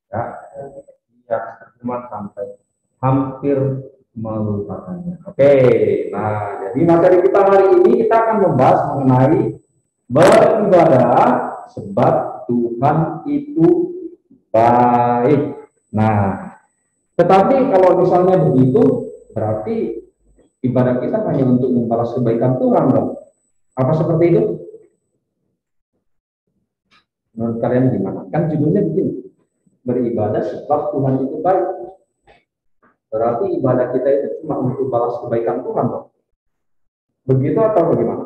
Ya, ya cuma sampai hampir melupakannya. Oke, nah jadi materi kita hari ini kita akan membahas mengenai beribadah sebab Tuhan itu baik. Nah, tetapi kalau misalnya begitu, berarti ibadah kita hanya untuk membalas kebaikan Tuhan dong. Apa seperti itu? Menurut kalian gimana? Kan judulnya begini, beribadah sebab Tuhan itu baik. Berarti ibadah kita itu cuma untuk balas kebaikan Tuhan dong. Begitu atau bagaimana?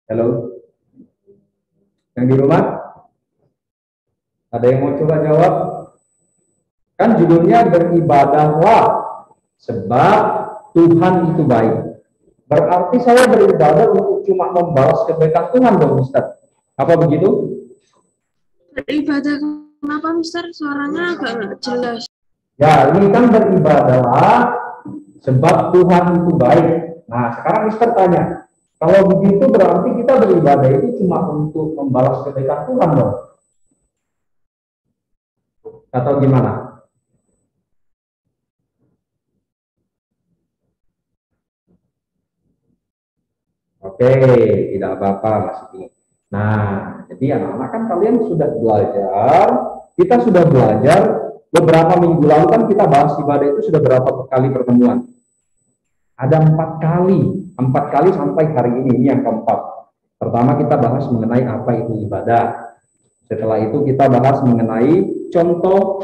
Halo? Yang di rumah? Ada yang mau coba jawab? Kan judulnya beribadahlah sebab Tuhan itu baik. Berarti saya beribadah untuk cuma membalas kebaikan Tuhan dong, Ustaz. Apa begitu? Beribadah kenapa, Mister? Suaranya agak nggak jelas. Ya, ini kan beribadahlah sebab Tuhan itu baik. Nah, sekarang Mister tanya, kalau begitu berarti kita beribadah itu cuma untuk membalas kebaikan Tuhan dong? Atau gimana? Oke, tidak apa-apa Mas Iping. Nah, jadi anak-anak kan kalian sudah belajar, kita sudah belajar beberapa minggu lalu kan kita bahas ibadah itu sudah berapa kali pertemuan? Ada 4 kali sampai hari ini yang keempat. Pertama kita bahas mengenai apa itu ibadah. Setelah itu kita bahas mengenai contoh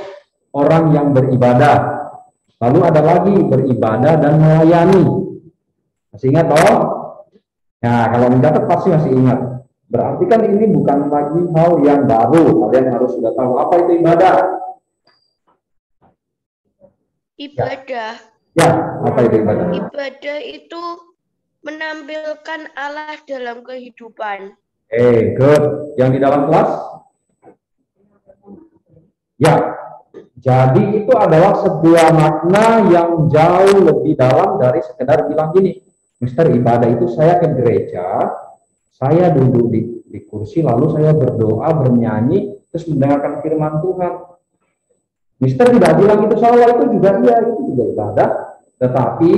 orang yang beribadah. Lalu ada lagi beribadah dan melayani. Masih ingat toh? Nah, kalau mencatat pasti masih ingat. Berarti kan ini bukan lagi hal yang baru. Kalian harus sudah tahu apa itu ibadah. Ibadah. Ya, apa itu ibadah? Ibadah itu menampilkan Allah dalam kehidupan. Good. Yang di dalam kelas? Ya. Jadi itu adalah sebuah makna yang jauh lebih dalam dari sekedar bilang gini, Mister, ibadah itu saya ke gereja, saya duduk di kursi, lalu saya berdoa, bernyanyi, terus mendengarkan firman Tuhan. Mister tidak bilang itu salah, itu juga iya, itu juga ibadah. Tetapi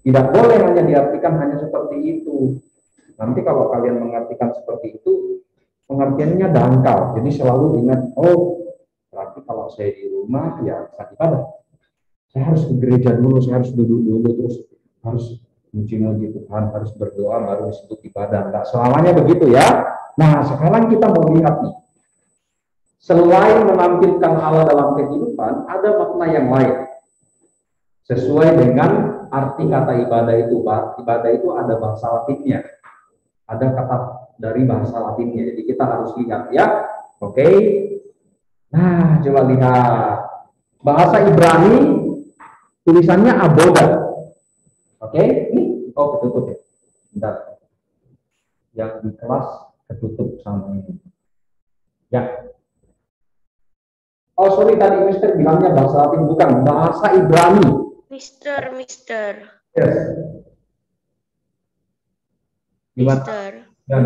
tidak boleh hanya diartikan hanya seperti itu. Nanti kalau kalian mengartikan seperti itu, pengertiannya dangkal. Jadi selalu ingat, oh berarti kalau saya di rumah ya bisa ibadah. Saya harus ke gereja dulu, saya harus duduk dulu, terus harus muji-muji Tuhan, harus berdoa baru disebut ibadah. Enggak selamanya begitu ya. Nah, sekarang kita mau lihat nih. Selain menampilkan Allah dalam kehidupan, ada makna yang lain. Sesuai dengan arti kata ibadah itu. Ibadah itu ada bahasa Latinnya. Ada kata dari bahasa Latinnya. Jadi kita harus lihat ya. Oke. Nah, coba lihat. Bahasa Ibrani tulisannya aboda. Oke, ini ketutup ya. Bentar. Yang di kelas ketutup sama ini. Ya. Oh, sorry tadi Mister bilangnya bahasa Latin, bukan bahasa Ibrani. Mister. Yes. Mister. Ya,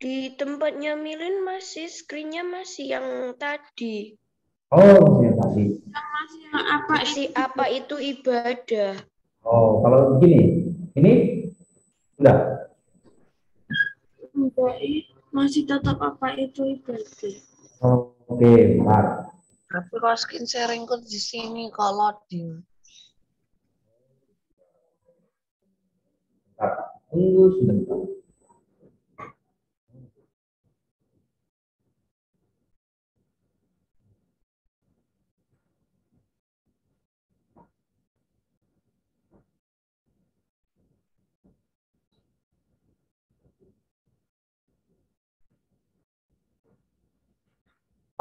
Di tempatnya Milin masih screen-nya masih yang tadi. Oh, yang tadi. Masih apa itu ibadah? Oh, kalau begini, ini sudah. Masih tetap apa itu ibadah. Oke, bentar. Tapi kalau screen sharingku di sini kalau loading. Tunggu sebentar.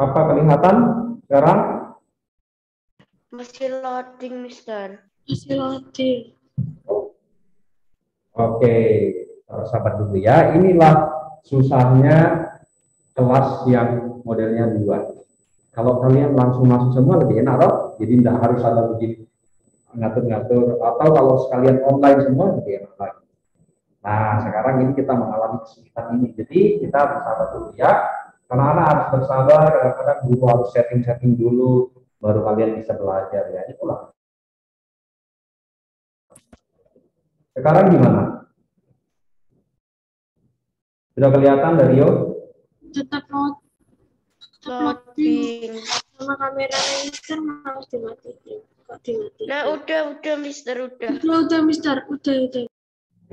Apa kelihatan sekarang? Masih loading, Mister. Masih loading. Oke, sahabat dulu ya. Inilah susahnya kelas yang modelnya dua. Kalau kalian langsung masuk semua lebih enak loh. Jadi tidak harus ada begini ngatur-ngatur. Atau kalau sekalian online semua lebih enak lagi. Nah, sekarang ini kita mengalami kesulitan ini. Jadi kita bersahabat dulu ya. Anak-anak harus bersabar, kadang-kadang guru harus setting-setting dulu, baru kalian bisa belajar ya. Itulah. Sekarang gimana? Sudah kelihatan dari Yo? Tetap loading sama kameranya Mister harus dimatiin. Kok dimatiin? Nah, udah Mister, udah. Udah Mister, udah.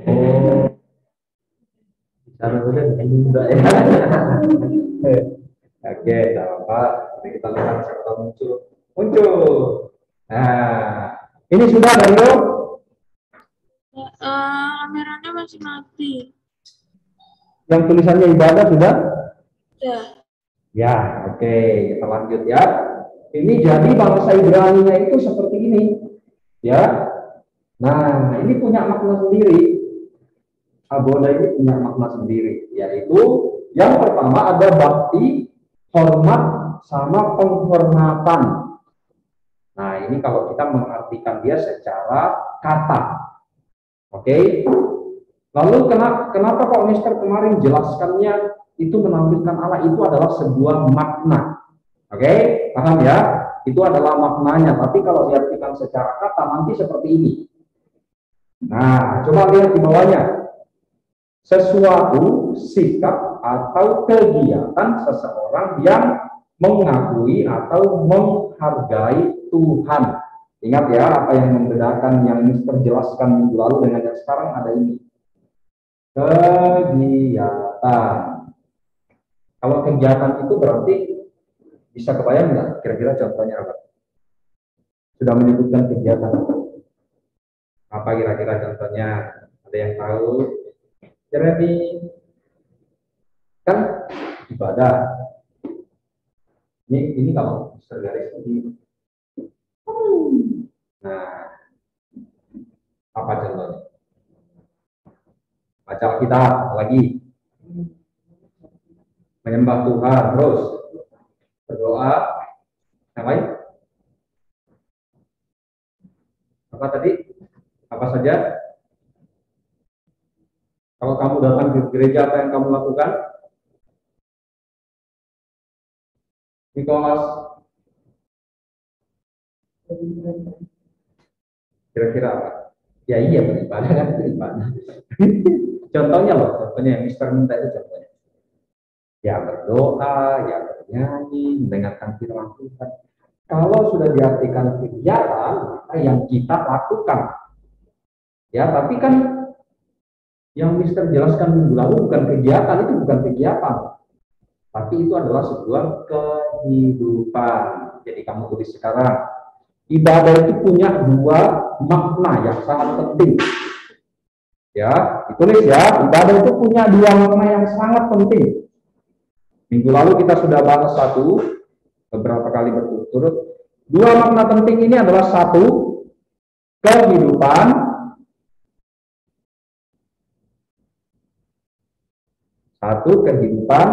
Oh, bicara udah enggak ya? Oke, tidak apa. Nanti kita lihat siapa muncul. Nah, ini sudah dari Yo? Kameranya masih mati. Yang tulisannya ibadah sudah? Ya. Ya, oke, kita lanjut ya. Ini jadi bahasa Ibrani-nya itu seperti ini, ya. Nah, ini punya makna sendiri. Aboda ini punya makna sendiri, yaitu yang pertama ada bakti, hormat, sama penghormatan. Nah, ini kalau kita mengartikan dia secara kata, oke. Lalu kenapa kok Mister kemarin jelaskannya itu menampilkan Allah itu adalah sebuah makna. Oke, paham ya? Itu adalah maknanya, tapi kalau diartikan secara kata nanti seperti ini. Nah, coba lihat di bawahnya. Sesuatu sikap atau kegiatan seseorang yang mengakui atau menghargai Tuhan. Ingat ya, apa yang membedakan yang Mister jelaskan minggu lalu dengan yang sekarang ada ini. Kegiatan. Kalau kegiatan itu berarti bisa kebayang nggak? Kira-kira contohnya apa? Sudah menyebutkan kegiatan apa kira-kira contohnya? Ada yang tahu? Jeremy kan ibadah. Ini kalau garis ini. Nah, apa contohnya? Baca Alkitab lagi, menyembah Tuhan, terus berdoa, yang lain? Apa tadi? Apa saja? Kalau kamu datang ke gereja, apa yang kamu lakukan? Nicholas, kira-kira apa? Ya iya beribadah kan beribadah. Contohnya loh, contohnya yang Mister minta itu contohnya. Ya berdoa, ya bernyanyi, mendengarkan firman Tuhan. Kalau sudah diartikan kegiatan, maka yang kita lakukan. Ya, tapi kan yang Mister jelaskan minggu lalu bukan kegiatan, itu bukan kegiatan. Tapi itu adalah sebuah kehidupan. Jadi kamu tulis sekarang. Ibadah itu punya dua makna yang sangat penting. Ya, ditulis ya. Ibadah itu punya dua makna yang sangat penting. Minggu lalu kita sudah bahas satu, beberapa kali berturut-turut. Dua makna penting ini adalah satu, kehidupan. Satu, kehidupan.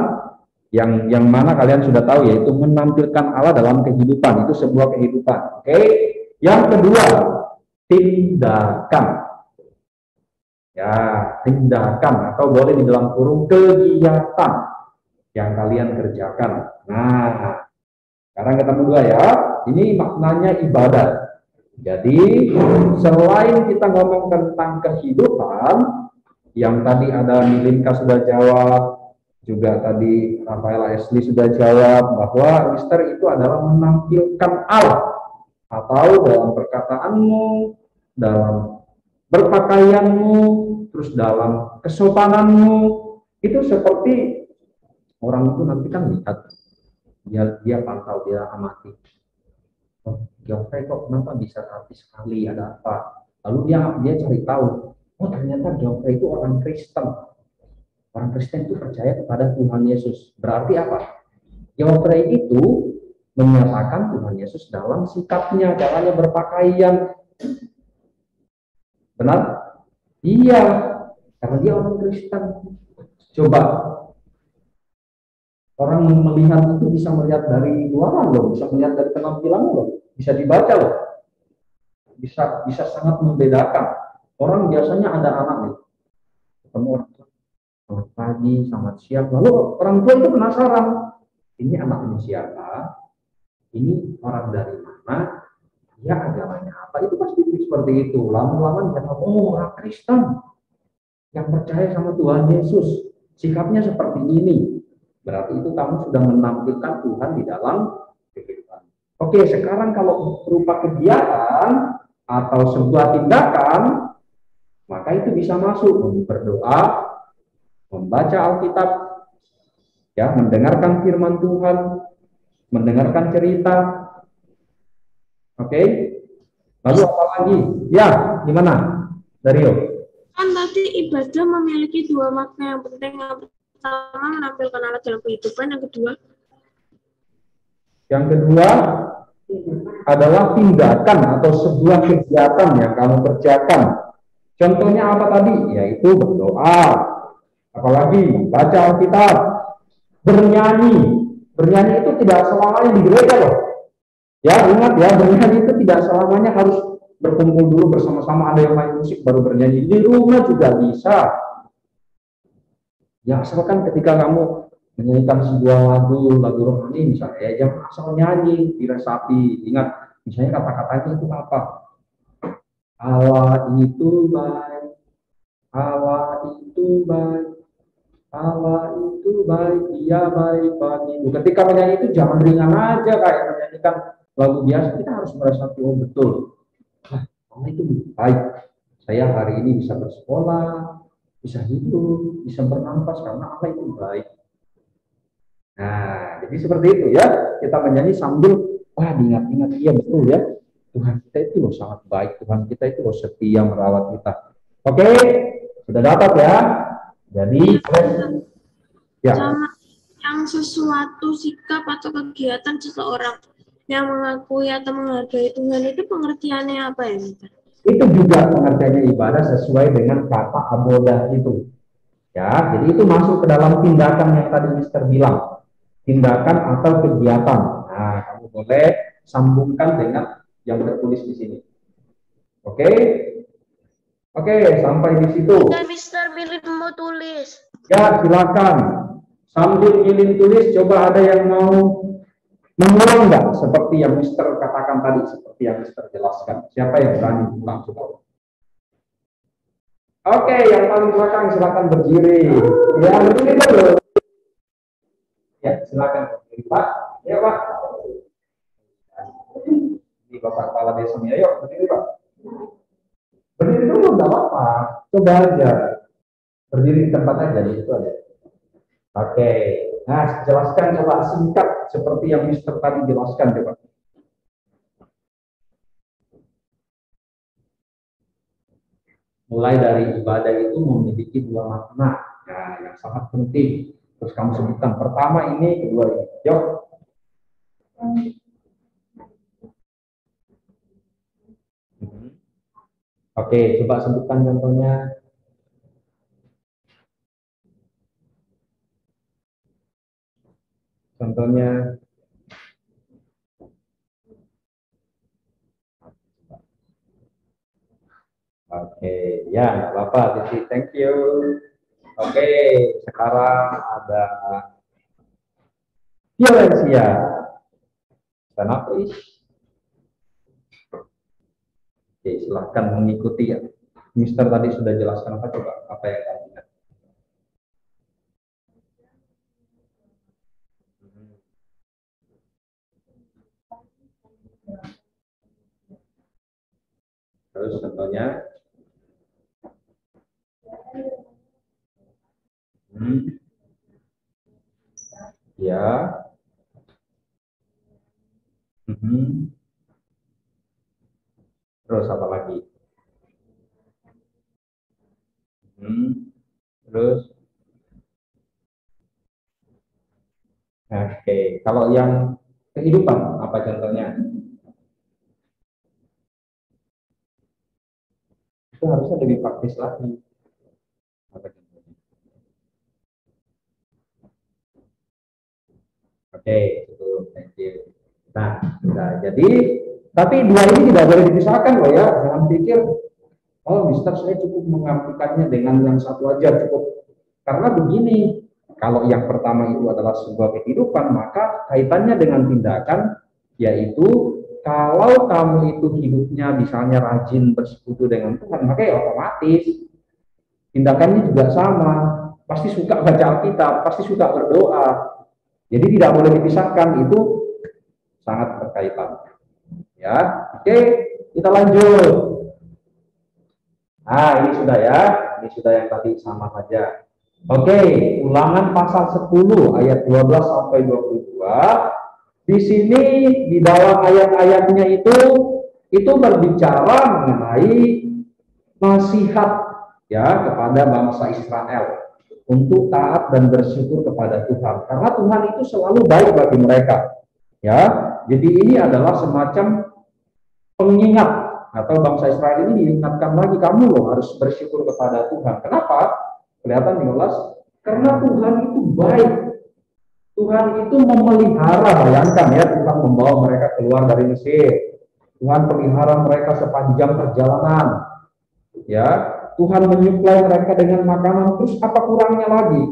Yang mana kalian sudah tahu, yaitu menampilkan Allah dalam kehidupan. Itu sebuah kehidupan. Oke. Yang kedua, tindakan. Ya, tindakan atau boleh di dalam kurung kegiatan yang kalian kerjakan. Nah, sekarang ketemu dua ya. Ini maknanya ibadah. Jadi, selain kita ngomong tentang kehidupan, yang tadi ada Milinka sudah jawab, juga tadi Rafaela Esli sudah jawab bahwa Mister itu adalah menampilkan Allah, atau dalam perkataanmu, dalam berpakaianmu, terus dalam kesopananmu, itu seperti orang itu nanti kan lihat, dia pantau, dia amati. Oh, Geoffrey kok kenapa bisa rapi sekali, ada apa? Lalu dia cari tahu, oh ternyata Geoffrey itu orang Kristen. Orang Kristen itu percaya kepada Tuhan Yesus. Berarti apa? Geoffrey itu menyatakan Tuhan Yesus dalam sikapnya, caranya berpakaian. Benar? Iya, karena dia orang Kristen. Coba, orang melihat itu bisa melihat dari luaran loh, bisa melihat dari penampilan loh, bisa dibaca loh. Bisa sangat membedakan. Orang biasanya ada anak nih, ketemu orang tua, selamat pagi, selamat siang. Lalu orang tua itu penasaran, ini anaknya siapa, ini orang dari mana, ya agamanya apa, itu pasti seperti itu. Lama-lama dia tahu, oh orang Kristen yang percaya sama Tuhan Yesus, sikapnya seperti ini. Berarti itu kamu sudah menampilkan Tuhan di dalam kehidupan. Oke, sekarang kalau berupa kegiatan atau sebuah tindakan, maka itu bisa masuk berdoa, membaca Alkitab, ya, mendengarkan firman Tuhan, mendengarkan cerita. Oke, lalu apa lagi? Ya, gimana, Dario? Kan tadi ibadah memiliki dua makna yang penting. Yang pertama menampilkan Allah dalam kehidupan, Yang kedua adalah tindakan atau sebuah kegiatan yang kamu kerjakan. Contohnya apa tadi? Yaitu berdoa, apalagi membaca Alkitab, bernyanyi. Bernyanyi itu tidak selamanya di gereja loh. Ya, ingat ya, bernyanyi itu tidak selamanya harus berkumpul dulu bersama-sama, ada yang main musik baru bernyanyi. Di rumah juga bisa. Ya, asalkan ketika kamu menyanyikan sebuah lagu rohani misalnya, ya jangan asal nyanyi, diresapi. Ingat, misalnya kata-katanya itu apa? Allah itu baik, Allah itu baik, Allah itu baik, Dia baik bagimu. Ketika menyanyi itu jangan ringan aja kayak menyanyikan lagu biasa, kita harus meresapi, oh betul, Allah itu baik. Saya hari ini bisa bersekolah, bisa hidup, bisa bernafas karena Allah itu baik. Nah, jadi seperti itu ya. Kita menyanyi sambil, wah diingat-ingat, iya betul ya. Tuhan kita itu loh sangat baik, Tuhan kita itu loh setia merawat kita. Oke, sudah dapat ya. Jadi, ya. sama yang sesuatu sikap atau kegiatan seseorang yang mengakui atau menghargai Tuhan itu pengertiannya apa ya, Mister? Itu juga pengertiannya ibadah sesuai dengan kata abodah itu. Ya, jadi itu masuk ke dalam tindakan yang tadi Mister bilang. Tindakan atau kegiatan. Nah, kamu boleh sambungkan dengan yang tertulis di sini. Oke? Oke, sampai di situ. Mister Milin mau tulis. Ya, silakan. Sambil Milin tulis, coba ada yang mau mengulang nggak seperti yang Mister katakan tadi, seperti yang Mister jelaskan. Siapa yang berani ulang coba? Oke, yang paling belakang silakan berdiri. Ya, berdiri dulu. Ya, silakan berdiri, Pak. Ya, Pak. Ini Bapak Kepala Desanya. Yuk, berdiri, Pak. Berdiri dulu, nggak apa-apa. Coba aja. Berdiri di tempat aja, itu aja. Oke. Nah, jelaskan coba singkat seperti yang Mister tadi jelaskan, coba. Mulai dari ibadah itu memiliki dua makna, nah, yang sangat penting. Terus kamu sebutkan pertama ini, kedua ini. Yuk. Oke, coba sebutkan contohnya. Contohnya. Oke, ya, nggak apa-apa, Titi. Thank you. Oke, sekarang ada Violencia. Stand up, please. Oke, silahkan mengikuti ya. Mister tadi sudah jelaskan apa, coba apa yang kamu ingat. Terus contohnya. Ya. Terus apa lagi? Terus. Oke, kalau yang kehidupan apa contohnya? Itu harusnya lebih praktis lagi. Apa contohnya? Oke, itu thank you. Nah, jadi tapi dua ini tidak boleh dipisahkan loh ya. Jangan pikir, oh Mister saya cukup mengartikannya dengan yang satu aja cukup. Karena begini, Kalau yang pertama itu adalah sebuah kehidupan, maka kaitannya dengan tindakan, yaitu kalau kamu itu hidupnya misalnya rajin bersekutu dengan Tuhan, maka ya otomatis tindakannya juga sama. Pasti suka baca Alkitab, pasti suka berdoa. Jadi tidak boleh dipisahkan, itu sangat berkaitan. Ya, oke, kita lanjut. Nah, ini sudah ya, ini sudah yang tadi sama saja. Oke, Ulangan pasal 10 ayat 12 sampai 22. Di sini di dalam ayat-ayatnya itu berbicara mengenai nasihat ya kepada bangsa Israel untuk taat dan bersyukur kepada Tuhan. Karena Tuhan itu selalu baik bagi mereka. Ya, jadi ini adalah semacam pengingat atau bangsa Israel ini diingatkan lagi, kamu loh harus bersyukur kepada Tuhan. Kenapa? Kelihatan 15, karena Tuhan itu baik. Tuhan itu memelihara, bayangkan ya, Tuhan membawa mereka keluar dari Mesir. Tuhan pelihara mereka sepanjang perjalanan. Ya, Tuhan menyuplai mereka dengan makanan, terus apa kurangnya lagi?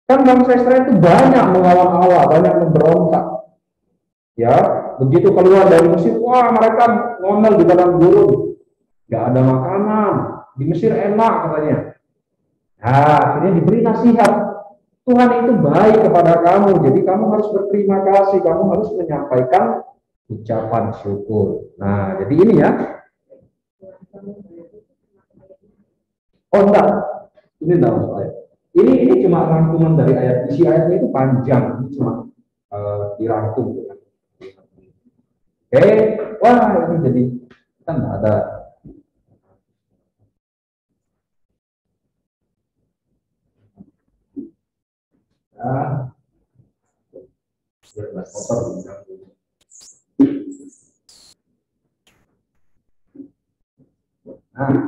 Kan bangsa Israel itu banyak melawan Allah, banyak memberontak. Ya, begitu keluar dari Mesir, wah mereka ngomel di dalam gurun. Gak ada makanan, di Mesir enak katanya. Nah, akhirnya diberi nasihat. Tuhan itu baik kepada kamu, jadi kamu harus berterima kasih, kamu harus menyampaikan ucapan syukur. Nah, jadi ini ya. Oh enggak, ini dalam ayat. Ini cuma rangkuman dari ayat. Isi ayatnya itu panjang, ini cuma dirangkum. Oke, wah ini jadi kan ada. Nah,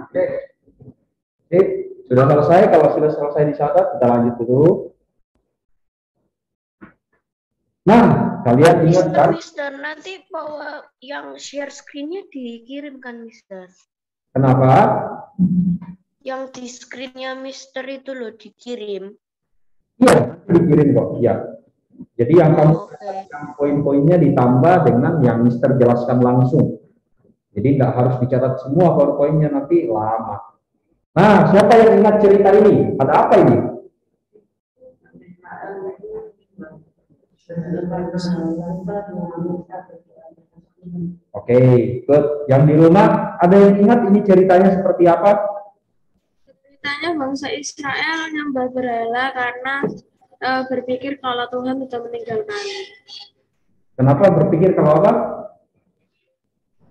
oke. Sudah selesai. Kalau sudah selesai dicatat, kita lanjut dulu. Nah, kalian ingat kan? Mister, nanti bahwa yang share screen-nya dikirimkan, Mister. Kenapa? Yang di screen-nya Mister itu loh dikirim. Iya, dikirim kok. Iya. Jadi yang kamu yang poin-poinnya ditambah dengan yang Mister jelaskan langsung. Jadi nggak harus dicatat semua poin-poinnya, nanti lama. Nah, siapa yang ingat cerita ini? Ada apa ini? Oke, good. Yang di rumah ada yang ingat ini ceritanya seperti apa? Ceritanya bangsa Israel nyembah berhala karena berpikir kalau Tuhan sudah meninggalkan. Kenapa berpikir kalau apa?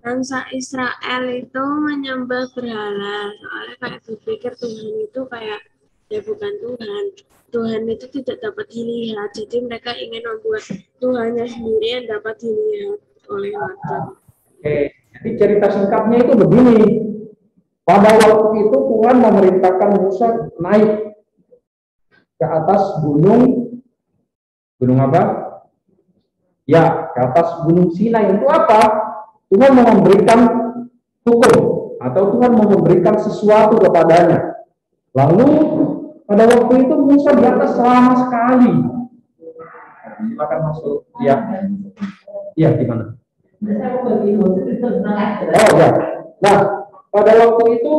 Bangsa Israel itu menyembah berhala, soalnya kayak berpikir Tuhan itu kayak ya bukan Tuhan. Tuhan itu tidak dapat dilihat, jadi mereka ingin membuat Tuhannya sendiri yang dapat dilihat oleh mata. Oke, jadi cerita singkatnya itu begini. Pada waktu itu Tuhan memerintahkan Musa naik ke atas gunung apa? Ya, ke atas gunung Sinai. Untuk apa? Tuhan mau memberikan hukum atau Tuhan mau memberikan sesuatu kepadanya. Lalu pada waktu itu Musa di atas selama sekali. Silakan masuk. Ya, iya gimana? Oh ya. Nah, pada waktu itu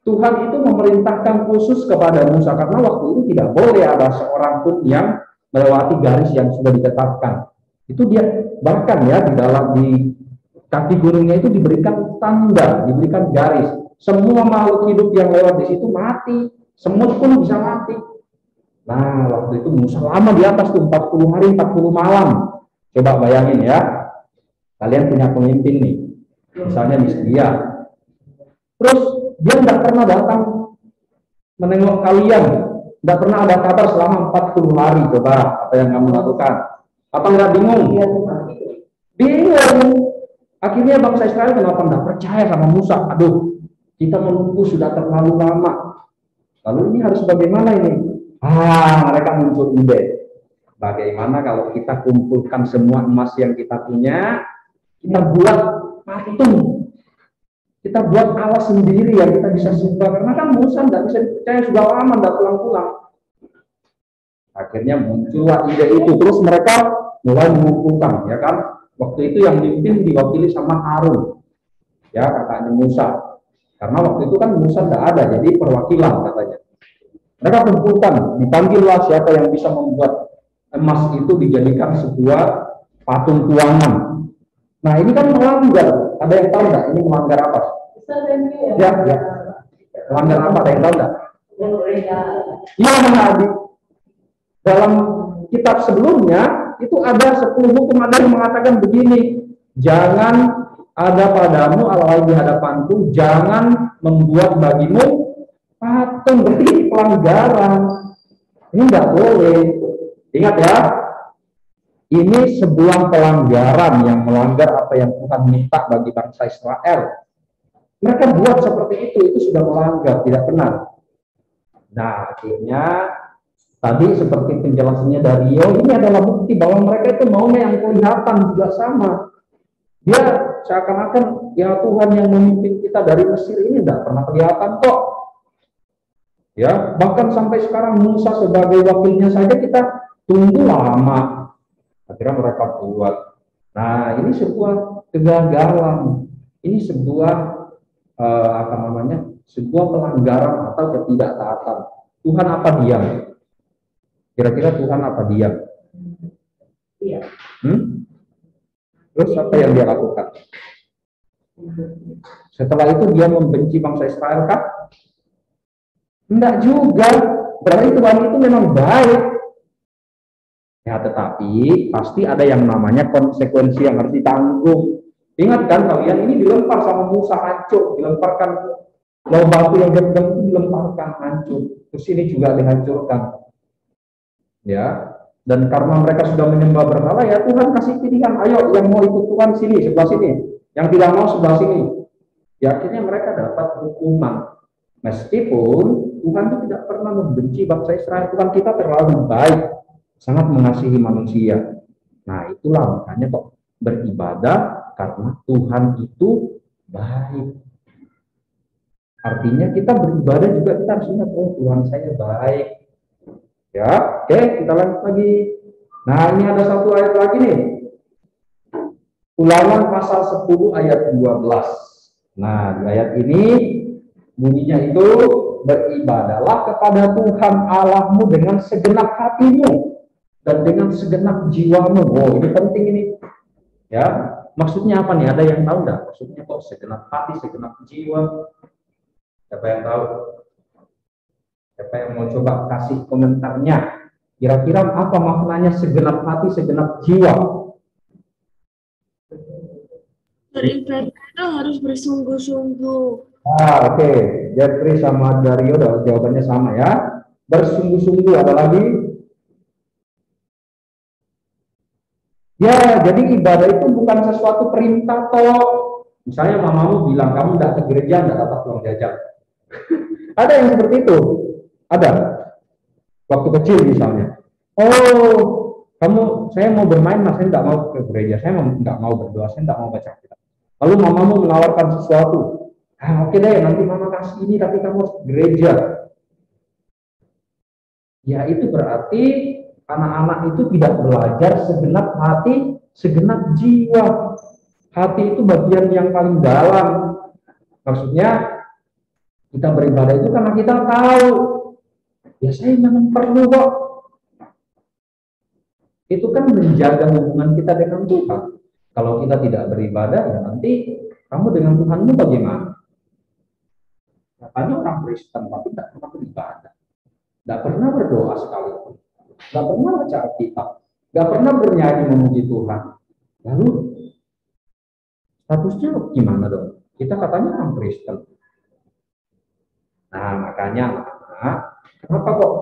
Tuhan itu memerintahkan khusus kepada Musa karena waktu itu tidak boleh ada seorang pun yang melewati garis yang sudah ditetapkan. Itu dia bahkan ya di kaki gunungnya itu diberikan tanda, diberikan garis. Semua makhluk hidup yang lewat di situ mati, semut pun bisa mati. Nah, waktu itu Musa lama di atas tuh 40 hari 40 malam. Coba bayangin ya. Kalian punya pemimpin nih. Misalnya dia. Terus dia tidak pernah datang menengok kalian. Tidak pernah ada kabar selama 40 hari. Coba apa yang kamu lakukan? Apa nggak bingung? Bingung. Akhirnya bangsa Israel kenapa tidak percaya sama Musa? Aduh, kita menunggu sudah terlalu lama. Lalu ini harus bagaimana ini? Mereka muncul ide. Bagaimana kalau kita kumpulkan semua emas yang kita punya, kita buat patung. Kita buat Allah sendiri yang kita bisa sembah. Karena kan Musa tidak bisa dipercaya, sudah lama tidak pulang-pulang. Akhirnya muncullah ide itu, terus mereka mulai mengumpulkan, ya kan? Waktu itu yang mimpin diwakili sama Harun, ya kakaknya Musa. Karena waktu itu kan Musa tidak ada, jadi perwakilan katanya. Mereka kumpulkan, dipanggillah siapa yang bisa membuat emas itu dijadikan sebuah patung tuangan. Nah ini kan melanggar, ada yang tahu nggak? Ini melanggar apa? Ya, ya. Melanggar apa? Ada yang tahu nggak? Iya, Nabi. Dalam kitab sebelumnya itu ada 10 hukum adat yang mengatakan begini, jangan ada padamu Allah lain di hadapanku, jangan membuat bagimu patung. Berarti pelanggaran. Ini nggak boleh. Ingat ya, ini sebuah pelanggaran yang melanggar apa yang Tuhan minta bagi bangsa Israel. Mereka buat seperti itu sudah melanggar, tidak benar. Nah, akhirnya tadi seperti penjelasannya Dario, ini adalah bukti bahwa mereka itu maunya yang kelihatan juga sama. Dia seakan-akan ya Tuhan yang memimpin kita dari Mesir ini tidak pernah kelihatan kok. Ya, bahkan sampai sekarang Musa sebagai wakilnya saja kita tunggu lama. Akhirnya mereka buat. Nah, ini sebuah kegagalan. Ini sebuah sebuah pelanggaran atau ketidaktaatan. Tuhan apa diam? Kira-kira Tuhan apa diam? Iya. Terus apa yang dia lakukan? Setelah itu dia membenci bangsa Israel kah? Enggak juga. Berarti Tuhan itu memang baik. Ya, tetapi pasti ada yang namanya konsekuensi yang harus ditanggung. Ingat kan kalian, ini dilempar sama Musa hancur, dilemparkan laut batu yang gendam itu dilemparkan hancur. Terus ini juga dihancurkan. Ya, dan karena mereka sudah menyembah berhala, ya Tuhan kasih pilihan, ayo yang mau ikut Tuhan sini, sebelah sini, yang tidak mau sebelah sini. Ya akhirnya mereka dapat hukuman. Meskipun Tuhan itu tidak pernah membenci bangsa Israel, Tuhan kita terlalu baik, sangat mengasihi manusia. Nah itulah makanya kok beribadah karena Tuhan itu baik. Artinya kita beribadah juga kita harus ingat, oh Tuhan saya baik. Ya, oke, kita lanjut lagi. Nah, ini ada satu ayat lagi nih. Ulangan pasal 10 ayat 12. Nah, di ayat ini bunyinya itu beribadahlah kepada Tuhan Allahmu dengan segenap hatimu dan dengan segenap jiwamu. Oh, ini penting ini. Ya, maksudnya apa nih? Ada yang tahu enggak? Maksudnya kok segenap hati, segenap jiwa? Siapa yang tahu? Siapa yang mau coba kasih komentarnya? Kira-kira apa maknanya segenap hati, segenap jiwa? Beribadah itu harus bersungguh-sungguh. Oke. Jeffrey sama Dario jawabannya sama ya. Bersungguh-sungguh. Ada lagi? Ya, jadi ibadah itu bukan sesuatu perintah toh. Misalnya mamamu bilang kamu tidak ke gereja, tidak dapat uang jajan. Ada yang seperti itu. Ada. Waktu kecil misalnya. Oh, saya mau bermain, mas, saya tidak mau ke gereja, saya tidak mau berdoa, saya tidak mau baca kitab. Lalu mamamu menawarkan sesuatu. Oke deh, nanti mama kasih ini, tapi kamu harus ke gereja. Ya itu berarti anak-anak itu tidak belajar segenap hati, segenap jiwa. Hati itu bagian yang paling dalam. Maksudnya kita beribadah itu karena kita tahu, ya saya memang perlu kok. Itu kan menjaga hubungan kita dengan Tuhan. Kalau kita tidak beribadah, ya nanti kamu dengan Tuhanmu bagaimana? Katanya orang Kristen, tapi tidak pernah beribadah. Tidak pernah berdoa sekalipun. Tidak pernah baca Alkitab. Tidak pernah bernyanyi memuji Tuhan. Lalu, statusnya gimana dong? Kita katanya orang Kristen. Nah, makanya, kenapa kok?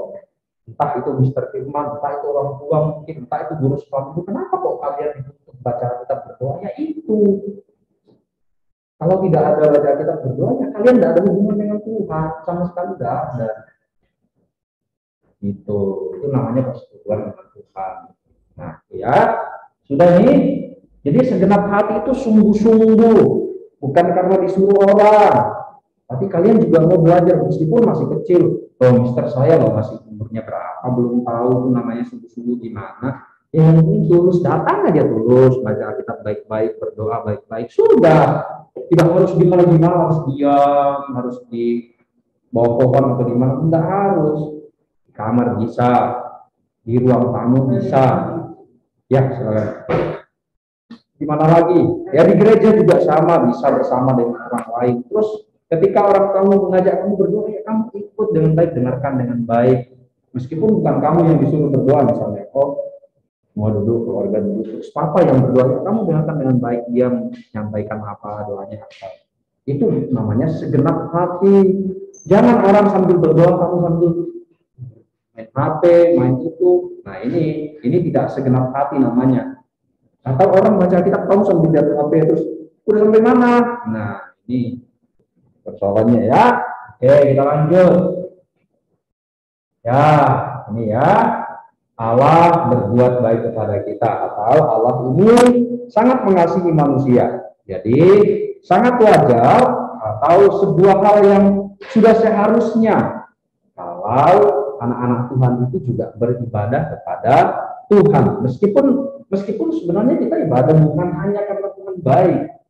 Entah itu Mr. Firman, entah itu orang tua mungkin, entah itu guru sekolah, kenapa kok kalian dituntut baca Alkitab berdoa? Ya itu. Kalau tidak ada baca Alkitab berdoa, ya kalian tidak ada hubungan dengan Tuhan, sama sekali tidak ada. Itu namanya persekutuan dengan Tuhan. Nah, ya sudah ini. Jadi segenap hati itu sungguh-sungguh, bukan karena disuruh orang. Tapi kalian juga mau belajar meskipun masih kecil. Oh, mister saya loh masih umurnya berapa, belum tahu tuh namanya sungguh-sungguh gimana. Ya, yang penting tulus, datang aja tulus, baca Alkitab baik-baik, berdoa baik-baik, sudah. Tidak harus gimana-gimana, harus diam, harus di bawah pohon atau di mana, tidak harus. Di kamar bisa, di ruang tamu bisa. Ya, silakan. Di mana lagi? Ya di gereja juga sama, bisa bersama dengan orang lain. Terus ketika orang kamu mengajak kamu berdoa, ya kamu ikut dengan baik, dengarkan dengan baik. Meskipun bukan kamu yang disuruh berdoa, misalnya, oh mau duduk, keluarga duduk, terus papa yang berdoa, ya kamu dengarkan dengan baik, dia menyampaikan apa, doanya apa. Itu namanya segenap hati. Jangan orang sambil berdoa, kamu sambil main HP, main itu. Nah ini tidak segenap hati namanya. Atau orang baca kitab kamu sambil lihat HP terus udah sampai mana? Nah ini persoalannya ya. Oke, kita lanjut. Ya, ini ya. Allah berbuat baik kepada kita, atau Allah ini sangat mengasihi manusia. Jadi sangat wajar atau sebuah hal yang sudah seharusnya kalau anak-anak Tuhan itu juga beribadah kepada Tuhan. Meskipun sebenarnya kita ibadah bukan hanya karena Tuhan baik,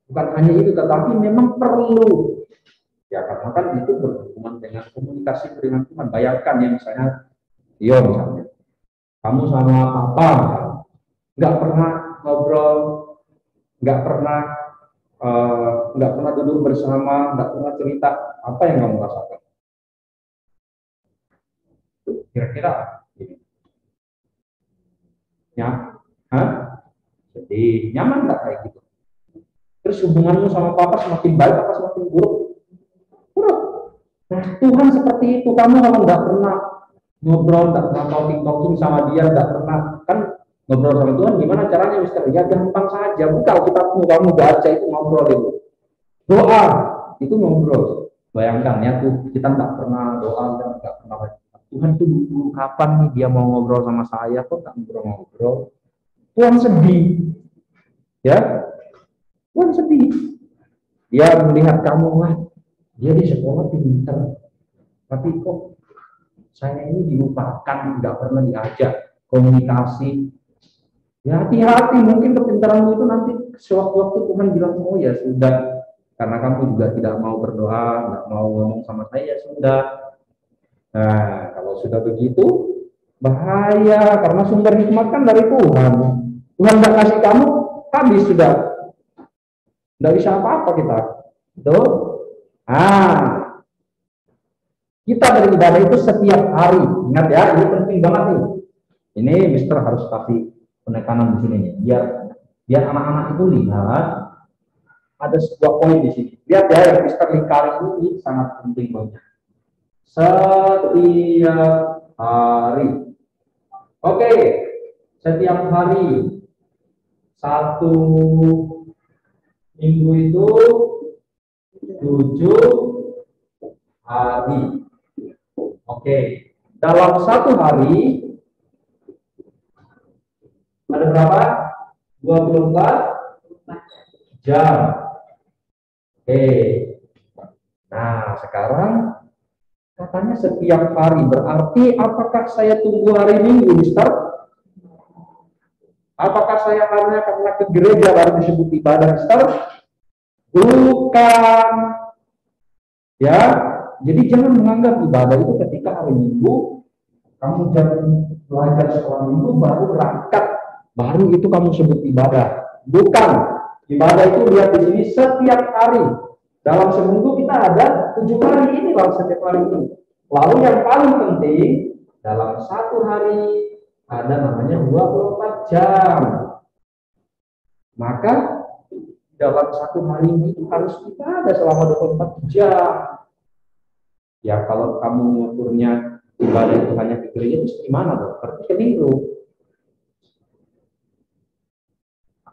bukan hanya itu, tetapi memang perlu. Ya karena kan itu berhubungan dengan komunikasi dengan Tuhan. Bayangkan ya misalnya, misalnya kamu sama papa misalnya, nggak pernah ngobrol, nggak pernah duduk bersama, nggak pernah cerita, apa yang kamu rasakan? Kira-kira ini. Ya, jadi nyaman nggak kayak gitu? Terus hubunganmu sama papa semakin baik apa semakin buruk? Buruk. Nah, Tuhan seperti itu. Kamu kalau nggak pernah ngobrol, nggak pernah talking sama dia, nggak pernah kan ngobrol sama Tuhan, gimana caranya, mister? Ya gampang saja. Buka kitabmu, kamu baca itu, ngobrol itu. Doa itu ngobrol. Bayangkan ya tuh, kita nggak pernah doa, nggak pernah baca. Tuhan tuh dulu kapan nih dia mau ngobrol sama saya, kok nggak ngobrol-ngobrol? Tuhan sedih, ya, Tuhan sedih. Dia melihat kamu, wah, dia di sekolah pintar, tapi kok saya ini dilupakan, nggak pernah diajak komunikasi. Ya hati-hati, mungkin kepintaranmu itu nanti sewaktu-waktu Tuhan bilang, oh ya sudah, karena kamu juga tidak mau berdoa, nggak mau ngomong sama saya, ya sudah. Nah, kalau sudah begitu, bahaya, karena sumber hikmat kan dari Tuhan. Tuhan nggak kasih kamu, habis sudah. Nggak bisa apa-apa kita. Tuh. Kita beribadah itu setiap hari. Ingat ya, ini penting banget nih. Ini Mister harus kasih penekanan di sini nih. Biar anak-anak itu lihat ada sebuah poin di sini. Lihat ya, yang Mister lingkari ini sangat penting banget. Setiap hari. Oke, setiap hari. Satu minggu itu 7 hari. Oke, dalam satu hari ada berapa? 24 jam. Oke. Nah, sekarang katanya setiap hari, berarti apakah saya tunggu hari Minggu, Mister? Apakah saya karena ke gereja baru disebut ibadah, Mister? Bukan. Ya, jadi jangan menganggap ibadah itu ketika hari Minggu kamu jangan belajar sekolah Minggu baru berangkat, baru itu kamu sebut ibadah. Bukan. Ibadah itu lihat di sini setiap hari. Dalam seminggu kita ada 7 hari, ini dalam setiap hari itu. Lalu yang paling penting, dalam satu hari ada namanya 24 jam. Maka dalam satu hari itu harus kita ada selama 24 jam. Ya kalau kamu mengukurnya ibadah itu hanya ke gereja, terus gimana dong? Berarti ke minggu.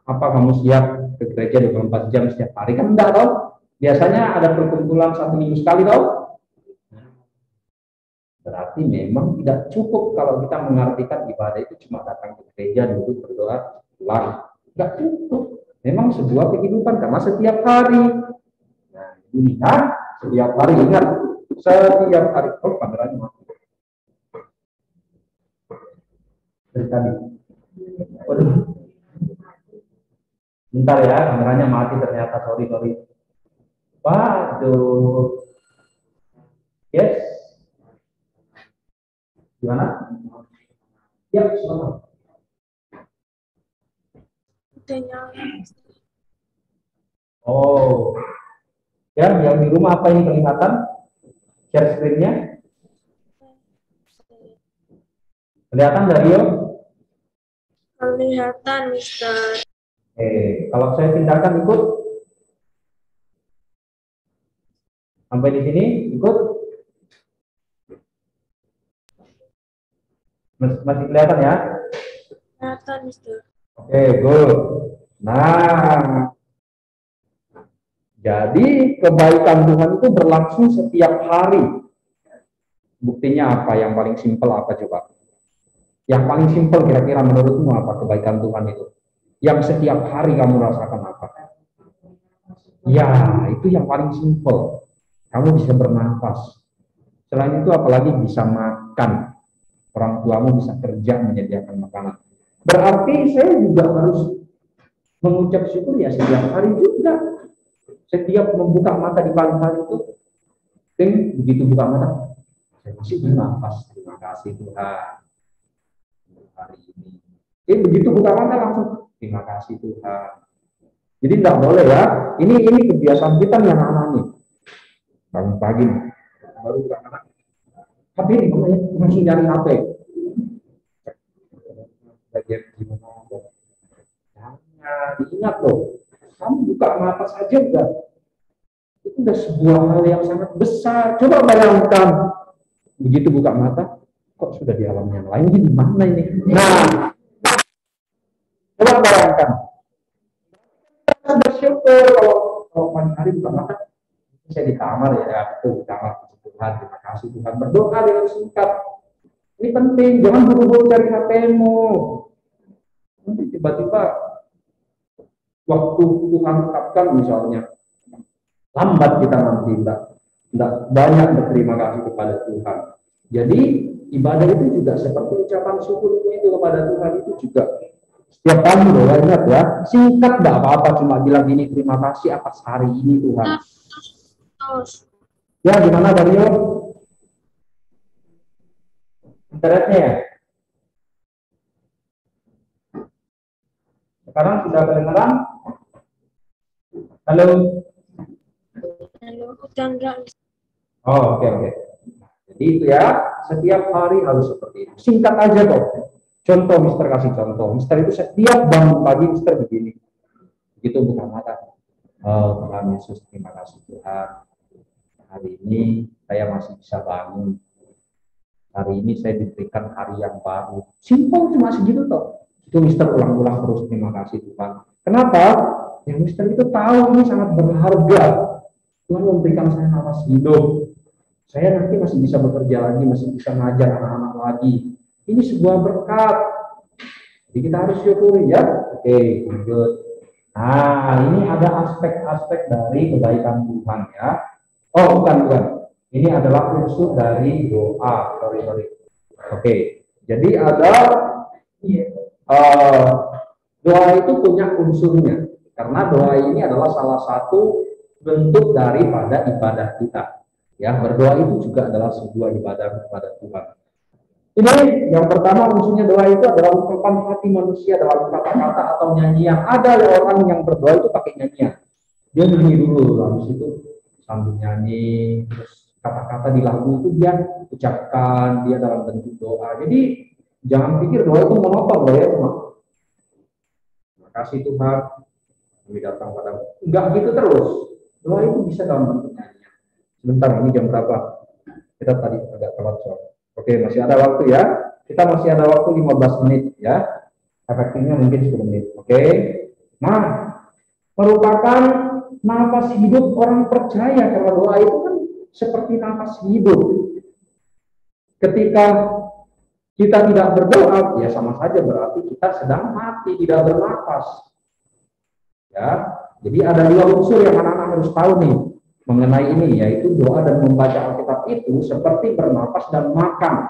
Apa kamu siap ke gereja 24 jam setiap hari? Kan enggak dong. Biasanya ada perkumpulan 1 minggu sekali dong. Berarti memang tidak cukup kalau kita mengartikan ibadah itu cuma datang ke gereja, duduk, berdoa, pulang. Enggak cukup. Memang sebuah kehidupan karena setiap hari. Nah, ini kan Setiap hari, ingat, setiap hari. Oh, kameranya mati. Dari tadi. Waduh. Bentar ya, kameranya mati ternyata, sorry. Waduh. Yes. Gimana? Ya, selamat. Udah nyala. Oh. Ya, yang di rumah apa ini kelihatan? Share screen-nya? Kelihatan dari Yo? Kelihatan, Mister. Kalau saya pindahkan ikut? Sampai di sini ikut? Masih kelihatan ya? Kelihatan, Mister. Oke, good. Nah, jadi kebaikan Tuhan itu berlangsung setiap hari. Buktinya apa? Yang paling simpel apa coba? Yang paling simpel kira-kira menurutmu apa kebaikan Tuhan itu? Yang setiap hari kamu rasakan apa? Ya, itu yang paling simpel. Kamu bisa bernafas. Selain itu apalagi bisa makan. Orang tuamu bisa kerja menyediakan makanan. Berarti saya juga harus mengucap syukur ya setiap hari juga. Setiap membuka mata di pagi hari itu, begitu buka mata, saya masih bernafas. Terima kasih Tuhan hari ini. Begitu buka mata langsung terima kasih Tuhan. Jadi tidak boleh ya. Ini kebiasaan kita yang anak-anak. Bangun pagi baru buka mata. HP di mana ya? Langsung nyari HP. Bagian gimana? Jangan diingat loh. Kamu buka mata saja udah. Itu udah sebuah hal yang sangat besar. Coba bayangkan. Begitu buka mata, kok sudah di alam yang lain, ini di mana ini? Nah, coba bayangkan. Kita bersyukur kalau pagi hari buka mata, saya di kamar ya, itu di kamar Tuhan, terima kasih Tuhan. Berdoa dengan singkat. Ini penting, jangan buru-buru cari HP-mu. Nanti tiba-tiba waktu Tuhan tetapkan misalnya, lambat kita nanti tidak banyak berterima kasih kepada Tuhan. Jadi ibadah itu juga seperti ucapan syukur itu kepada Tuhan itu juga setiap kali doa, ingat ya, singkat tidak apa-apa, cuma bilang gini, terima kasih atas hari ini Tuhan. Ya, gimana Dario? Internetnya ya? Sekarang sudah kedengaran? Halo? Halo, udah enggak. Oh, oke. Jadi itu ya, setiap hari harus seperti itu. Singkat aja kok. Contoh, Mister kasih contoh. Mister itu setiap bangun pagi, Mister begini. Begitu buka mata. Oh, Tuhan Yesus, terima kasih Tuhan. Hari ini saya masih bisa bangun. Hari ini saya diberikan hari yang baru. Simpel cuma segitu toh. Itu Mister ulang-ulang terus, terima kasih Tuhan. Kenapa? Ya Mister itu tahu ini sangat berharga. Tuhan memberikan saya nafas hidup. Saya nanti masih bisa bekerja lagi, masih bisa ngajar anak-anak lagi. Ini sebuah berkat. Jadi kita harus syukuri ya. Oke, good. Nah, ini ada aspek-aspek dari kebaikan Tuhan ya. Oh, bukan. Ini adalah unsur dari doa. Sorry. Oke, jadi ada doa itu punya unsurnya. Karena doa ini adalah salah satu bentuk daripada ibadah kita. Ya, berdoa itu juga adalah sebuah ibadah kepada Tuhan. Ini yang pertama unsurnya doa itu adalah ungkapan hati manusia dalam kata-kata atau nyanyian. Ada orang yang berdoa itu pakai nyanyian. Dia nyanyi dulu, habis itu sambil nyanyi, terus kata-kata di lagu itu dia ucapkan, dia dalam bentuk doa. Jadi jangan pikir doa itu monotone ya, cuma terima kasih Tuhan, kami datang pada. Enggak gitu terus. Doa itu bisa dalam bentuk nyanyian. Sebentar, ini jam berapa? Kita tadi agak telat soal. Oke, masih ada waktu ya. Kita masih ada waktu 15 menit ya. Efektifnya mungkin 10 menit. Oke. Nah, merupakan nafas hidup orang percaya, karena doa itu kan seperti nafas hidup. Ketika kita tidak berdoa, ya sama saja berarti kita sedang mati, tidak bernafas. Ya. Jadi ada dua unsur yang anak-anak harus tahu nih. mengenai ini, yaitu doa dan membaca Alkitab itu seperti bernapas dan makan.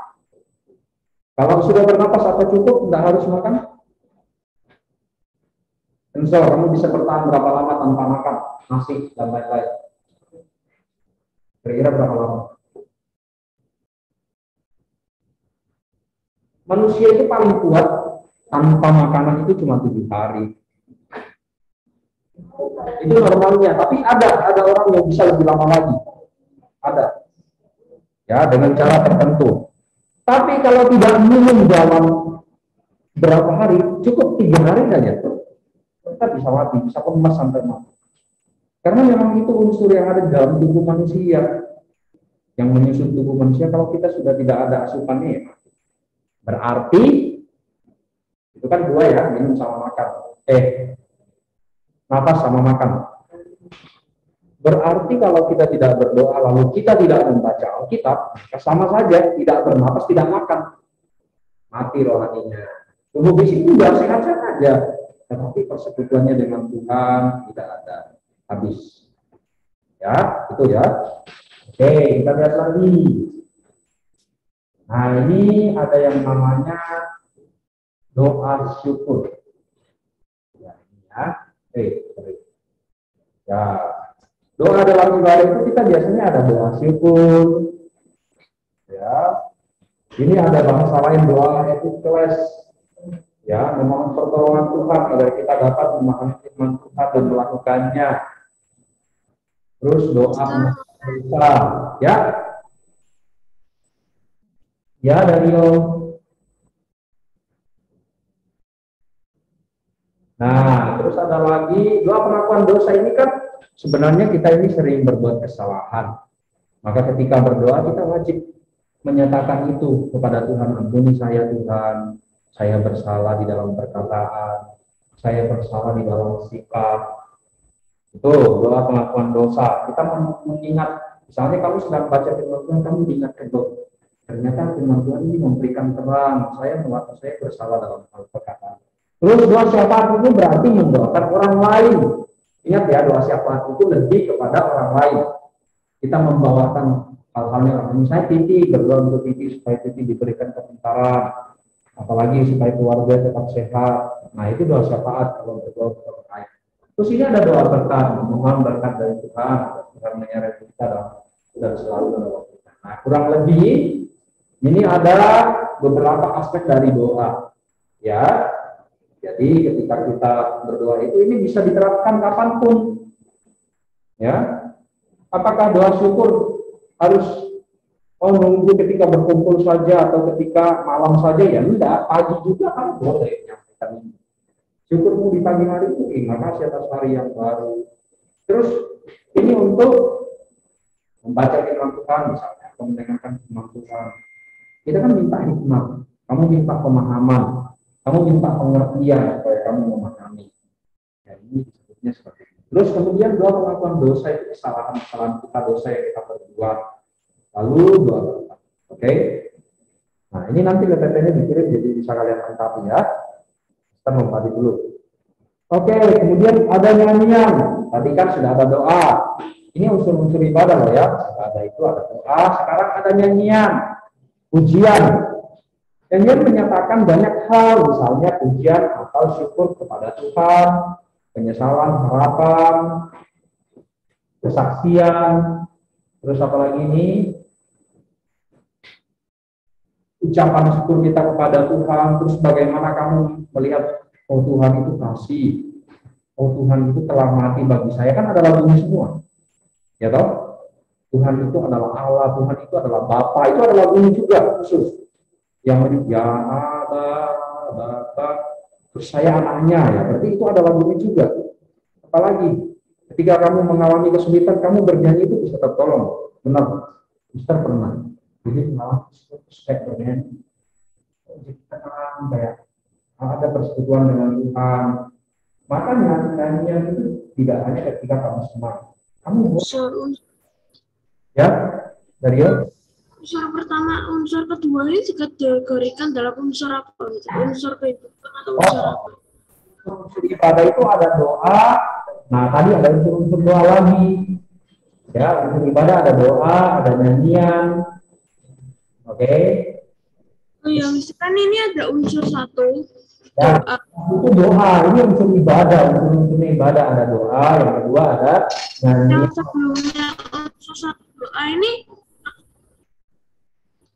Kalau sudah bernapas apa cukup, tidak harus makan? Ensor, kamu bisa bertahan berapa lama tanpa makan, nasi, dan lain-lain? Kira-kira berapa lama? Manusia itu paling kuat tanpa makanan itu cuma 7 hari. Itu normalnya, tapi ada orang yang bisa lebih lama lagi. Ada. Ya, dengan cara tertentu. Tapi kalau tidak minum dalam berapa hari, cukup 3 hari saja. Kita bisa mati, bisa lemas sampai mati. Karena memang itu unsur yang ada di dalam tubuh manusia. Yang menyusun tubuh manusia, kalau kita sudah tidak ada asupannya, ya. Berarti, itu kan 2 ya, minum sama makan. Nafas sama makan. Berarti kalau kita tidak berdoa, lalu kita tidak membaca Alkitab, sama saja, tidak bernapas, tidak makan. Mati rohaninya. Tubuh fisik juga sehat-sehat saja. Tetapi persekutuannya dengan Tuhan tidak ada. Habis. Ya, itu ya. Oke, kita lihat lagi. Nah, ini ada yang namanya doa syukur. Ya, ini ya. Ya, doa dalam ibadah itu kita biasanya ada doa syukur. Ya, ini ada bahasa lain doa epikles. Ya, memohon pertolongan Tuhan agar kita dapat memahami firman Tuhan dan melakukannya. Terus doa kita, ya. Ya, Dario. Nah, terus ada lagi doa pengakuan dosa ini kan sebenarnya kita ini sering berbuat kesalahan. Maka ketika berdoa kita wajib menyatakan itu kepada Tuhan, ampuni saya Tuhan, saya bersalah di dalam perkataan, saya bersalah di dalam sikap. Itu doa pengakuan dosa. Kita mengingat, misalnya kamu sedang baca firman Tuhan, kamu diingatkan bahwa ternyata firman Tuhan ini memberikan terang, saya bersalah dalam hal perkataan. Terus doa syafaat itu berarti mendoakan orang lain. Ingat ya, doa syafaat itu lebih kepada orang lain. Kita membawakan hal-hal yang lain. Misalnya Titi berdoa untuk Titi supaya Titi diberikan kepintaran, apalagi supaya keluarga tetap sehat. Nah, itu doa syafaat kalau berdoa untuk orang lain. Terus ini ada doa berkat, memohon berkat dari Tuhan, Tuhan menyertai kita dan selalu dalam kita. Nah, kurang lebih ini ada beberapa aspek dari doa. Ya. Jadi ketika kita berdoa ini bisa diterapkan kapanpun. Ya. Apakah doa syukur harus nunggu ketika berkumpul saja atau ketika malam saja? Ya enggak, pagi juga kan boleh nyampaikan ini. Syukurmu di pagi hari itu, terima kasih atas hari yang baru. Terus ini untuk membaca firman Tuhan misalnya, atau mendengarkan firman Tuhan. Kita kan minta hikmat, kamu minta pemahaman, kamu minta pengertian supaya kamu memahami. Ya, ini disebutnya seperti itu. Terus kemudian doa pengakuan dosa itu kesalahan-kesalahan kita, dosa yang kita perbuat. Lalu doa berkat. Oke? Nah, ini nanti PPT-nya dikirim jadi bisa kalian lengkapi ya. Kita membagi dulu. Oke, kemudian ada nyanyian. Tadi kan sudah ada doa. Ini unsur-unsur ibadah loh ya. Ada itu, ada doa. Sekarang ada nyanyian. Pujian. Nyanyian menyatakan banyak hal, misalnya pujian atau syukur kepada Tuhan, penyesalan, harapan, kesaksian, terus apa lagi ini? Ucapan syukur kita kepada Tuhan, terus bagaimana kamu melihat, oh Tuhan itu kasih, oh Tuhan itu telah mati bagi saya, kan ada lagunya semua, ya toh? Tuhan itu adalah Allah, Tuhan itu adalah Bapa, itu ada lagunya juga khusus. Yang ya Bapa, terus saya anaknya, ya berarti itu ada lagunya juga. Apalagi ketika kamu mengalami kesulitan, kamu bernyanyi itu bisa tertolong. Benar, Mister pernah. Jadi malah kayak bernyanyi, jadi tenang, kayak ada persekutuan dengan Tuhan. Makanya nyanyian itu tidak hanya ketika kamu senang, kamu ya dari unsur pertama, unsur kedua ini juga dikategorikan dalam unsur apa? Unsur kehidupan atau unsur apa? Unsur ibadah itu ada doa. Nah tadi ada unsur doa lagi. Ya, unsur ibadah ada doa, ada nyanyian. Oke. Oh ya, misalkan ini ada unsur satu, Ya, doa. itu doa, ini unsur ibadah, unsur ibadah ada doa, yang kedua ada nyanyian. Yang sebelumnya unsur satu doa ini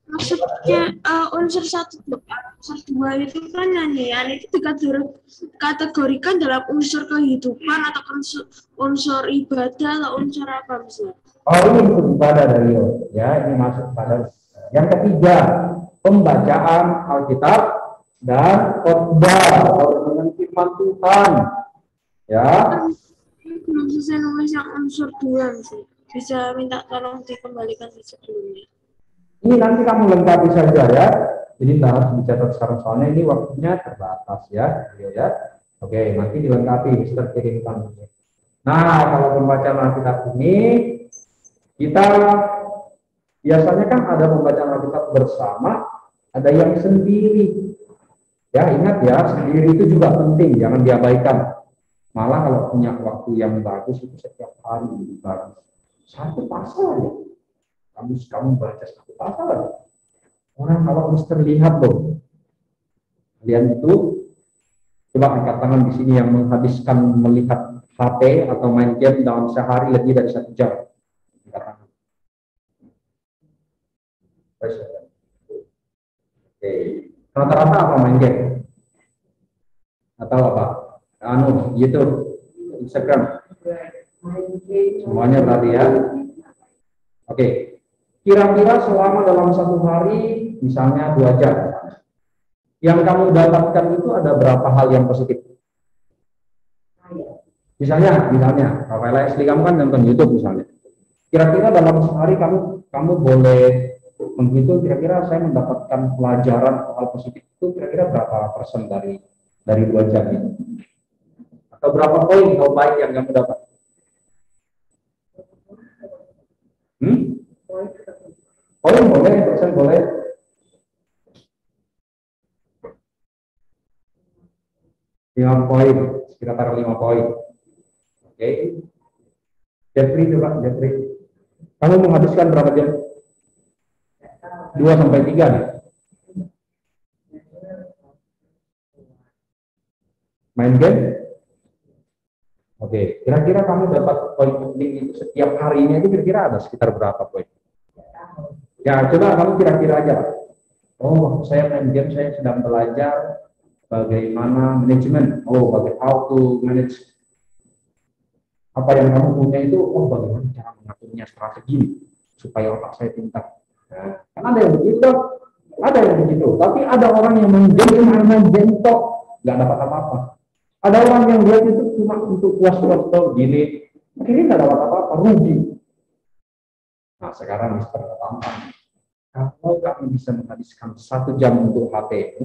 maksudnya unsur satu doa, unsur dua itu kan nyanyian, itu dikategorikan dalam unsur kehidupan atau unsur ibadah atau unsur apa misalnya? Oh, ini unsur ibadah dari ya, ini masuk pada yang ketiga, pembacaan Alkitab dan khotbah atau dengan firman Tuhan. Ya. Belum selesai nulis yang unsur dua sih. Bisa minta tolong dikembalikan ke sebelumnya. Ini nanti kamu lengkapi saja ya. Jadi tidak harus dicatat sekarang soalnya ini waktunya terbatas ya, ya. Oke, nanti dilengkapi, Mister kirimkan. Nah, kalau pembacaan Alkitab ini kita biasanya kan ada pembacaan Alkitab bersama, ada yang sendiri. Ya, ingat ya, sendiri itu juga penting, jangan diabaikan. Malah kalau punya waktu yang bagus itu setiap hari lebih bagus. Satu pasal ya. Kamu baca satu pasal aja. Orang kalau Mister lihat loh, kalian itu coba angkat tangan di sini yang menghabiskan melihat HP atau main game dalam sehari lebih dari 1 jam. Angkat tangan. Oke. Rata-rata apa main game? Atau apa? YouTube, Instagram. Semuanya berarti ya. Oke. Kira-kira selama dalam satu hari, misalnya 2 jam, yang kamu dapatkan itu ada berapa hal yang positif? Misalnya, kalau Leslie kamu kan nonton YouTube misalnya. Kira-kira dalam sehari kamu boleh menghitung kira-kira saya mendapatkan pelajaran hal positif itu kira-kira berapa persen dari 2 jam itu? Atau berapa poin hal baik yang kamu dapat? Poin boleh, persen boleh. Lima poin, sekitar 5 poin. Oke. Jeffrey coba, Jeffrey. Kamu menghabiskan berapa jam? 2 sampai 3 nih. Main game? Oke, kira-kira kamu dapat poin penting itu setiap harinya itu kira-kira ada sekitar berapa poin? Ya, coba kamu kira-kira aja. Oh, saya main game, saya sedang belajar bagaimana manajemen. Oh, how to manage. Apa yang kamu punya itu, oh bagaimana cara mengaturnya strategi supaya otak saya pintar. Nah, kan ada yang begitu, Tapi ada orang yang main game tok, nggak dapat apa-apa. Ada orang yang lihat itu cuma untuk puas-puas gini, akhirnya nggak dapat apa-apa, rugi. Nah, sekarang Mister gampang. Kalau kamu bisa menghabiskan 1 jam untuk HP,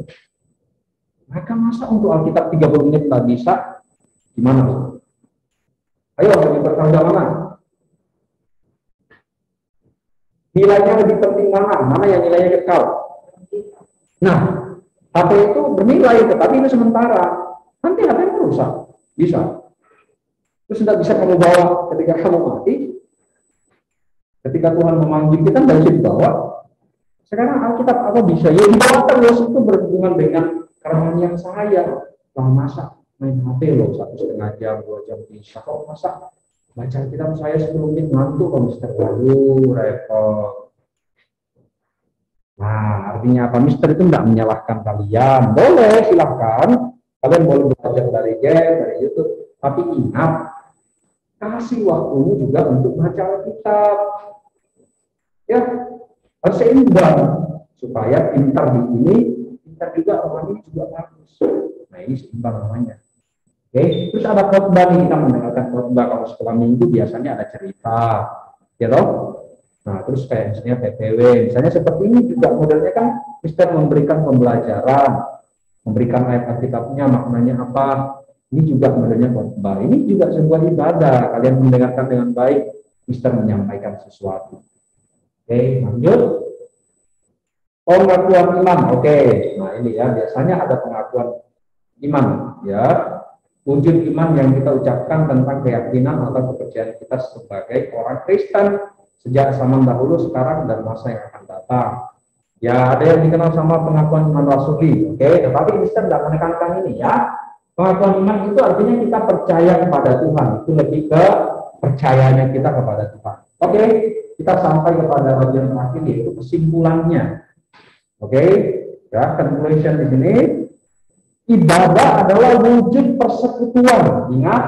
maka masa untuk Alkitab 30 menit nggak bisa? Gimana, Bu? Ayo, yang bertanggung mana? Nilainya lebih penting mana? Mana yang nilainya kekal? Nah, HP itu bernilai, tetapi itu sementara. Nanti HP itu rusak. Bisa. Terus tidak bisa kamu bawa ketika kamu mati. Ketika Tuhan memanggil kita, tidak bisa dibawa. Sekarang Alkitab apa bisa? Ya dibawa terus, itu berhubungan dengan kerohanian saya. Bang masa main HP loh 1,5 jam, 2 jam bisa. Kok masa baca Alkitab saya 10 menit ngantuk kok Mister? Waduh, repot. Nah, artinya apa? Mister itu tidak menyalahkan kalian. Boleh, silahkan. Kalian boleh belajar dari game, dari YouTube. Tapi ingat, kasih waktunya juga untuk baca Alkitab. Ya, harus seimbang supaya pintar di ini, pintar juga orang ini juga bagus. Nah, ini seimbang namanya. Oke, terus ada khotbah nih, kita mendengarkan khotbah kalau sekolah minggu biasanya ada cerita, ya toh? Nah, terus kayak misalnya PPW, misalnya seperti ini juga modelnya kan Mister memberikan pembelajaran, memberikan ayat Alkitabnya, maknanya apa? Ini juga modelnya khotbah. Ini juga sebuah ibadah. Kalian mendengarkan dengan baik, Mister menyampaikan sesuatu. Oke, lanjut. Pengakuan iman. Oke, nah ini ya biasanya ada pengakuan iman, ya. wujud iman yang kita ucapkan tentang keyakinan atau kepercayaan kita sebagai orang Kristen sejak zaman dahulu, sekarang, dan masa yang akan datang. Ya, ada yang dikenal sama pengakuan iman rasuli, oke? Tetapi Mister tidak menekankan ini ya. Pengakuan iman itu artinya kita percaya kepada Tuhan, itu lebih ke percayanya kita kepada Tuhan. Oke, kita sampai kepada bagian terakhir yaitu kesimpulannya. Oke, ya, conclusion di sini. Ibadah adalah wujud persekutuan. Ingat,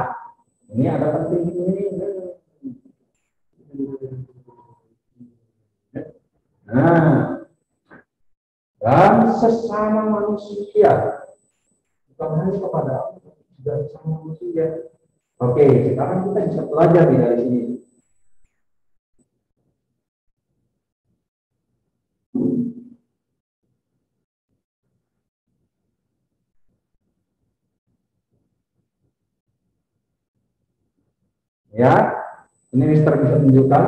ini ada penting ini. Nah, dan sesama manusia, bukan hanya kepada Allah, juga sesama manusia. Oke, sekarang kita bisa belajar dari sini. Ya, ini Mister bisa tunjukkan.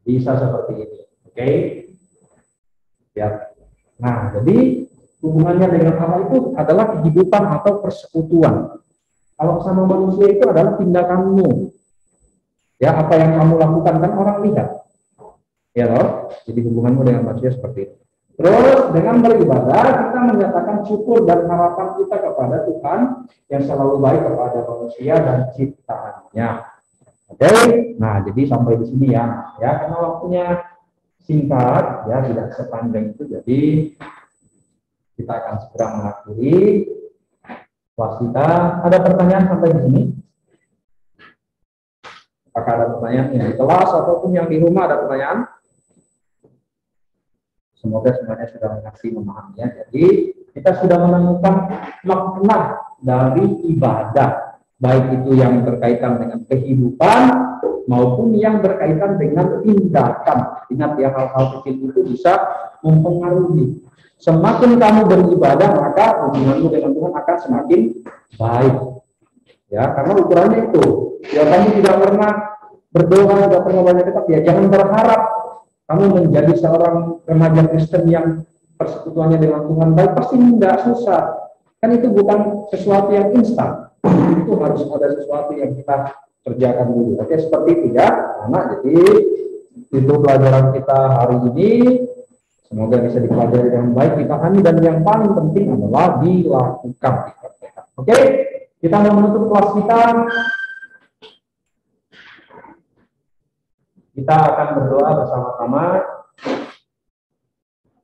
Bisa seperti ini, oke? Ya. Nah, jadi hubungannya dengan Allah itu adalah kehidupan atau persekutuan. Kalau sama manusia itu adalah tindakanmu. Ya, apa yang kamu lakukan kan orang lihat. Ya loh, jadi hubunganmu dengan manusia seperti itu. Terus dengan beribadah kita menyatakan syukur dan harapan kita kepada Tuhan yang selalu baik kepada manusia dan ciptaannya. Oke, nah jadi sampai di sini ya, karena waktunya singkat, ya tidak sepanjang itu, jadi kita akan segera mengakhiri kelas kita. Ada pertanyaan sampai di sini? Apakah ada pertanyaan yang di kelas ataupun yang di rumah ada pertanyaan? Semoga semuanya sudah mengerti, memahaminya. Jadi kita sudah menemukan makna dari ibadah, baik itu yang berkaitan dengan kehidupan maupun yang berkaitan dengan tindakan. Ingat ya, hal-hal kecil itu bisa mempengaruhi. Semakin kamu beribadah, maka hubunganmu dengan Tuhan akan semakin baik. Ya, karena ukurannya itu. Ya, kamu tidak pernah berdoa, tidak pernah banyak dekat, ya jangan berharap kamu menjadi seorang remaja Kristen yang persekutuannya dengan Tuhan baik, pasti tidak susah. Kan itu bukan sesuatu yang instan. Itu harus ada sesuatu yang kita kerjakan dulu. Oke, seperti itu ya. Nah, jadi itu pelajaran kita hari ini. Semoga bisa dipelajari dengan baik, dipahami, dan yang paling penting adalah dilakukan. Oke, kita mau menutup kelas kita. Kita akan berdoa bersama-sama.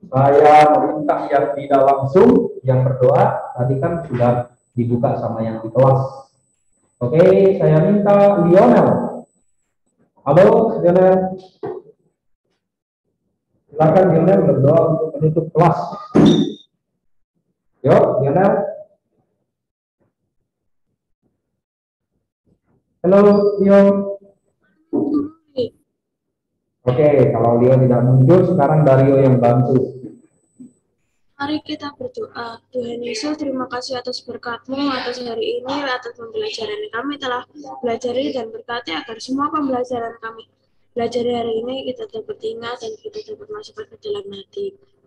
Saya meminta yang tidak langsung, yang berdoa, tadi kan sudah dibuka sama yang di kelas. Oke, saya minta Lionel. Halo, Lionel. Silakan Lionel berdoa untuk menutup kelas. Yuk, Lionel. Halo, Lionel. Oke, kalau Leo tidak muncul, sekarang Dario yang bantu. Mari kita berdoa. Tuhan Yesus, terima kasih atas berkat-Mu atas hari ini, atas pembelajaran yang kami telah pelajari, dan berkati agar semua pembelajaran kami belajar hari ini kita dapat ingat dan kita dapat masukkan ke dalam hati.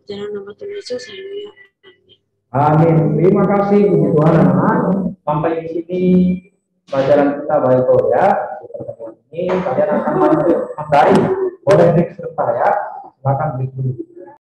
Dalam nama Tuhan Yesus, haleluya. Amin. Terima kasih puji Tuhan, anak-anak. Sampai di sini pelajaran kita baik ya. Di pertemuan ini kalian akan masuk materi. Boleh klik serta ya. Silakan klik dulu.